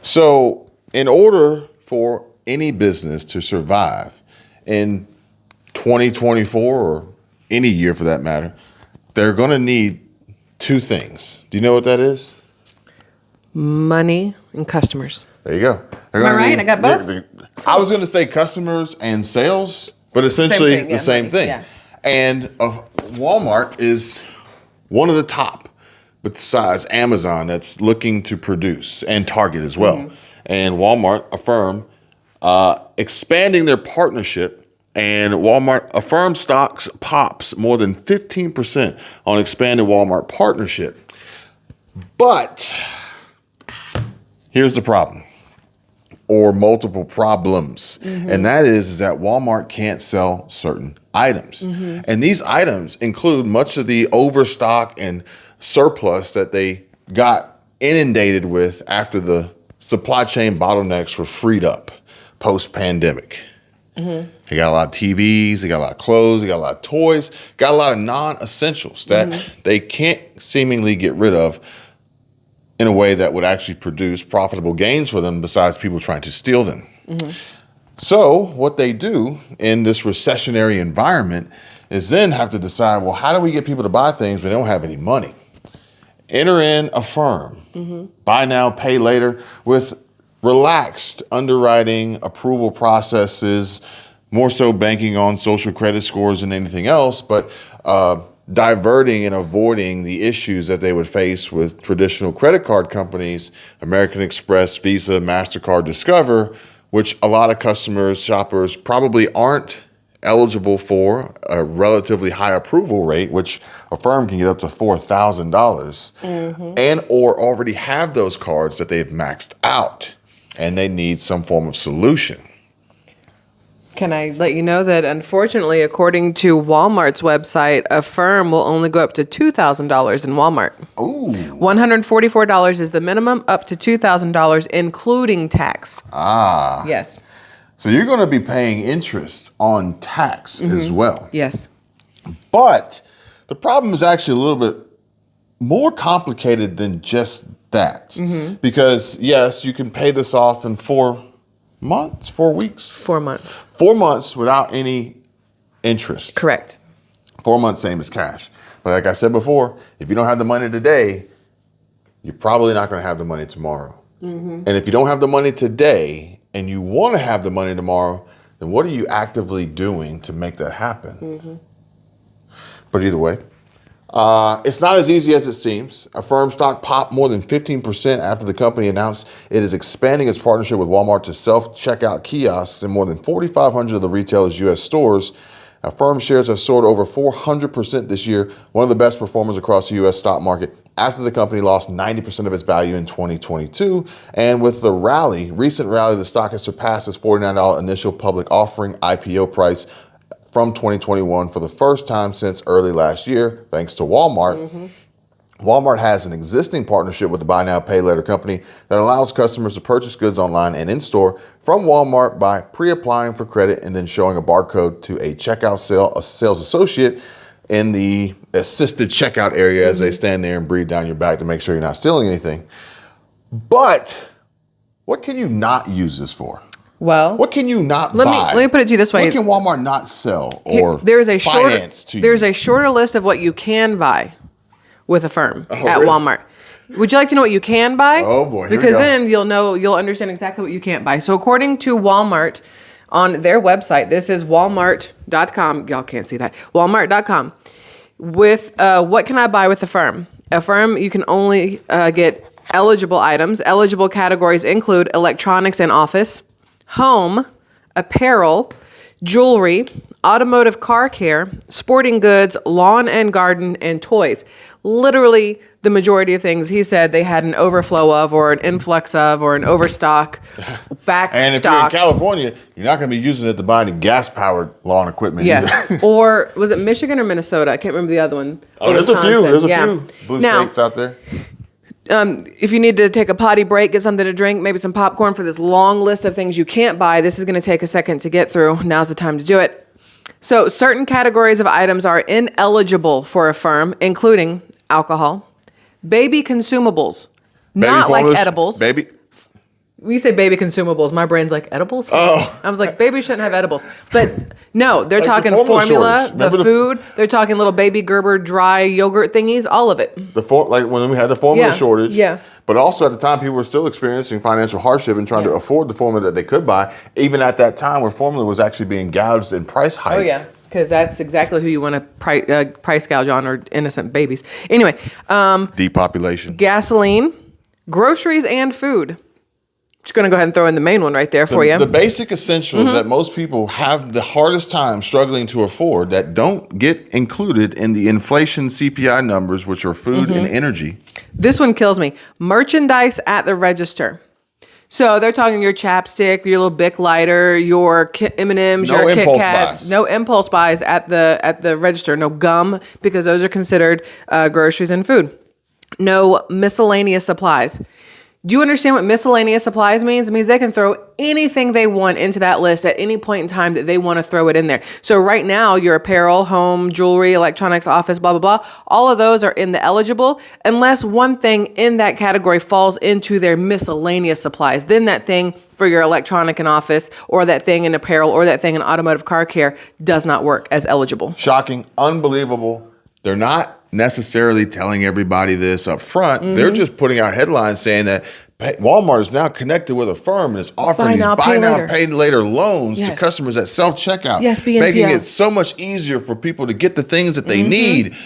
So in order for any business to survive in 2024 or any year for that matter, they're going to need two things. Do you know what that is? Money and customers. There you go. Am I right? I got both? I was going to say customers and sales, but essentially the same thing. Yeah. And Walmart is one of the top, besides Amazon, that's looking to produce, and Target as well. Mm-hmm. And Walmart, AFFIRM, expanding their partnership, and AFFIRM stocks pops more than 15% on expanded Walmart partnership. But here's the problem, or multiple problems. Mm-hmm. And that is that Walmart can't sell certain items. Mm-hmm. And these items include much of the overstock and surplus that they got inundated with after the supply chain bottlenecks were freed up post-pandemic. Mm-hmm. They got a lot of TVs, they got a lot of clothes, they got a lot of toys, got a lot of non-essentials that they can't seemingly get rid of in a way that would actually produce profitable gains for them besides people trying to steal them. Mm-hmm. So what they do in this recessionary environment is then have to decide, well, how do we get people to buy things when they don't have any money? Enter in AFFIRM, buy now, pay later, with relaxed underwriting approval processes, more so banking on social credit scores than anything else, but diverting and avoiding the issues that they would face with traditional credit card companies, American Express, Visa, MasterCard, Discover, which a lot of customers, shoppers probably aren't eligible for a relatively high approval rate, which AFFIRM can get up to $4,000, and or already have those cards that they've maxed out and they need some form of solution. Can I let you know that, unfortunately, according to Walmart's website, AFFIRM will only go up to $2,000 in Walmart. Ooh. $144 is the minimum, up to $2,000, including tax. Ah. Yes. So you're going to be paying interest on tax as well. Yes. But the problem is actually a little bit more complicated than just that. Because, yes, you can pay this off in 4 months, 4 weeks? 4 months. 4 months without any interest. Correct. 4 months, same as cash. But like I said before, if you don't have the money today, you're probably not going to have the money tomorrow. And if you don't have the money today and you want to have the money tomorrow, then what are you actively doing to make that happen? But either way, it's not as easy as it seems. AFFIRM stock popped more than 15% after the company announced it is expanding its partnership with Walmart to self-checkout kiosks in more than 4,500 of the retailer's U.S. stores. AFFIRM shares have soared over 400% this year, one of the best performers across the U.S. stock market, after the company lost 90% of its value in 2022. And with the recent rally, the stock has surpassed its $49 initial public offering IPO price from 2021 for the first time since early last year, thanks to Walmart. Walmart has an existing partnership with the Buy Now, Pay Later company that allows customers to purchase goods online and in-store from Walmart by pre-applying for credit and then showing a barcode to a checkout sales associate in the assisted checkout area as they stand there and breathe down your back to make sure you're not stealing anything. But what can you not use this for? Well, what can you not buy? Let me put it to you this way. What can Walmart not sell or finance to you? There's a shorter list of what you can buy with AFFIRM at really? Walmart. Would you like to know what you can buy? Oh boy, here because we go. then you'll understand exactly what you can't buy. So according to Walmart, on their website, this is Walmart.com. Y'all can't see that. Walmart.com. With what can I buy with AFFIRM? AFFIRM, you can only get eligible items. Eligible categories include electronics and office, home, apparel, jewelry, automotive car care, sporting goods, lawn and garden, and toys. Literally the majority of things he said they had an overflow of, or an influx of, or an overstock, back and stock. If you're in California, you're not going to be using it to buy any gas-powered lawn equipment. Yes. Or was it Michigan or Minnesota? I can't remember the other one. Oh, there's a few. There's a few blue now, states out there. If you need to take a potty break, get something to drink, maybe some popcorn for this long list of things you can't buy, this is going to take a second to get through. Now's the time to do it. So certain categories of items are ineligible for AFFIRM, including alcohol, baby consumables, not like edibles. We say baby consumables. My brain's like edibles. Oh. I was like, baby shouldn't have edibles. But no, they're Like the talking formula formula, shortage. the Remember food. They're talking little baby Gerber dry yogurt thingies, all of it. Like when we had the formula Yeah, shortage. yeah. But also at the time, people were still experiencing financial hardship and trying to afford the formula that they could buy, even at that time where formula was actually being gouged in price hike. Oh, yeah. Because that's exactly who you want to price gouge on, or innocent babies. Anyway, Depopulation. gasoline, groceries, and food. Just going to go ahead and throw in the main one right there for you. The basic essentials that most people have the hardest time struggling to afford that don't get included in the inflation CPI numbers, which are food and energy. This one kills me. Merchandise at the register. So they're talking your chapstick, your little Bic lighter, your M&Ms, No your Kit impulse Kats. buys. No impulse buys at the register. No gum, because those are considered groceries and food. No miscellaneous supplies. Do you understand what miscellaneous supplies means? It means they can throw anything they want into that list at any point in time that they want to throw it in there. So right now, your apparel, home, jewelry, electronics, office, blah, blah, blah, all of those are in the eligible, unless one thing in that category falls into their miscellaneous supplies. Then that thing for your electronic and office, or that thing in apparel, or that thing in automotive car care does not work as eligible. Shocking, unbelievable. They're not necessarily telling everybody this up front. They're just putting out headlines saying that Walmart is now connected with Affirm and is offering these buy now, pay later loans to customers at self-checkout. Yes, BNPL. Making it so much easier for people to get the things that they need.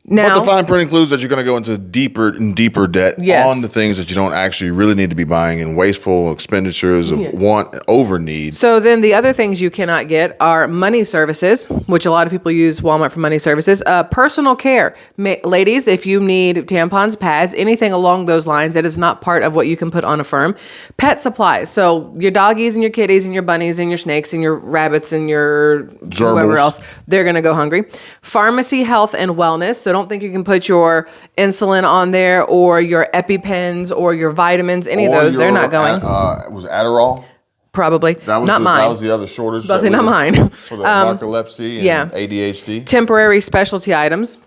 Now, But the fine print includes that you're going to go into deeper and deeper debt on the things that you don't actually really need to be buying, and wasteful expenditures of want over need. so then the other things you cannot get are money services, which a lot of people use Walmart for money services. Personal care. Ladies, if you need tampons, pads, anything along those lines, that is not part of what you can put on Affirm. Pet supplies. So your doggies and your kitties and your bunnies and your snakes and your rabbits and your whoever else, they're going to go hungry. Pharmacy, health, and wellness. So don't think you can put your insulin on there, or your EpiPens, or your vitamins, any of those. They're not going. Was Adderall? Probably. Not mine. That was the other shortage. But not mine. For the narcolepsy and ADHD. Temporary specialty items.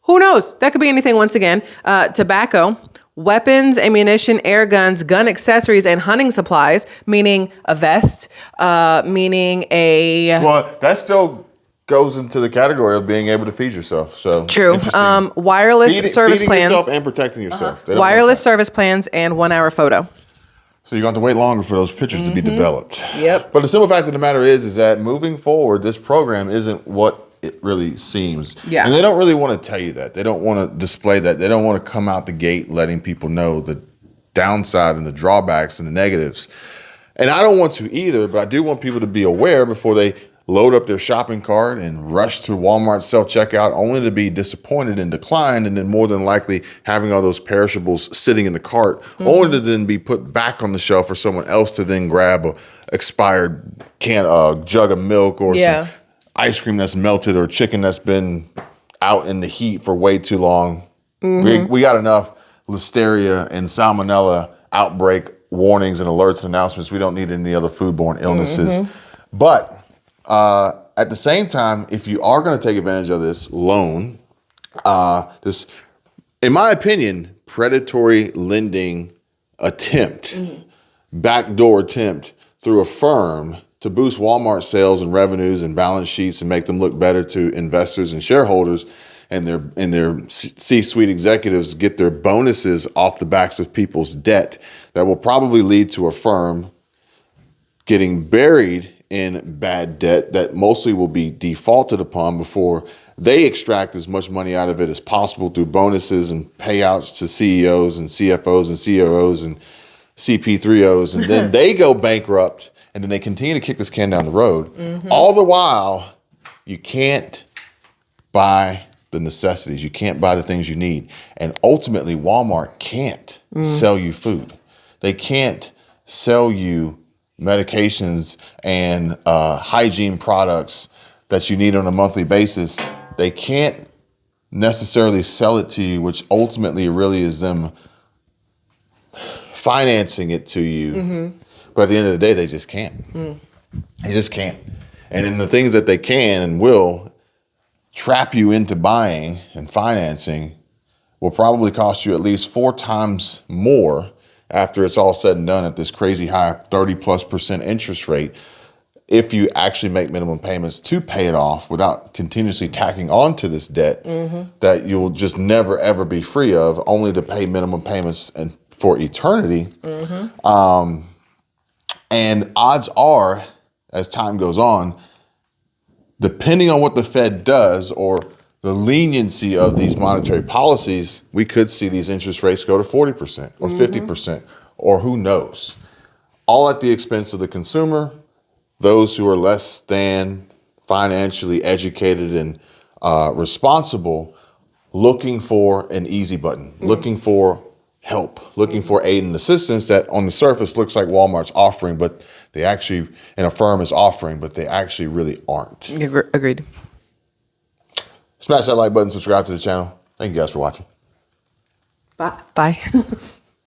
Who knows? That could be anything once again. Tobacco, weapons, ammunition, air guns, gun accessories, and hunting supplies, meaning a vest, meaning a... Well, that still goes into the category of being able to feed yourself. So True. Wireless service feeding plans. yourself and protecting yourself. They don't want Wireless that. service plans and 1 hour photo. So you're going to have to wait longer for those pictures to be developed. Yep. But the simple fact of the matter is that moving forward, this program isn't what it really seems. Yeah. And they don't really want to tell you that. They don't want to display that. They don't want to come out the gate letting people know the downside and the drawbacks and the negatives. And I don't want to either, but I do want people to be aware before they load up their shopping cart and rush to Walmart self-checkout, only to be disappointed and declined, and then more than likely having all those perishables sitting in the cart, only to then be put back on the shelf for someone else to then grab a expired jug of milk, or some ice cream that's melted, or chicken that's been out in the heat for way too long. We got enough listeria and salmonella outbreak warnings and alerts and announcements. We don't need any other foodborne illnesses. But at the same time, if you are going to take advantage of this loan, this, in my opinion, predatory lending attempt, backdoor attempt through Affirm to boost Walmart sales and revenues and balance sheets and make them look better to investors and shareholders, and their C-suite executives get their bonuses off the backs of people's debt, that will probably lead to Affirm getting buried in bad debt that mostly will be defaulted upon before they extract as much money out of it as possible through bonuses and payouts to CEOs and CFOs and COOs and CP3Os, and then they go bankrupt, and then they continue to kick this can down the road. All the while, you can't buy the necessities. You can't buy the things you need. And ultimately, Walmart can't sell you food. They can't sell you medications and hygiene products that you need on a monthly basis. They can't necessarily sell it to you, which ultimately really is them financing it to you. But at the end of the day, they just can't. They just can't. And in the things that they can and will trap you into buying and financing will probably cost you at least 4 times more after it's all said and done at this crazy high 30+% interest rate, if you actually make minimum payments to pay it off without continuously tacking on to this debt that you'll just never, ever be free of, only to pay minimum payments and for eternity. And odds are, as time goes on, depending on what the Fed does or the leniency of these monetary policies, we could see these interest rates go to 40% or 50%, or who knows, all at the expense of the consumer, those who are less than financially educated and responsible, looking for an easy button, looking for help, looking for aid and assistance that on the surface looks like Walmart's offering, but they actually, and Affirm is offering, but they actually really aren't. Agreed. Smash that like button, subscribe to the channel. Thank you guys for watching. Bye.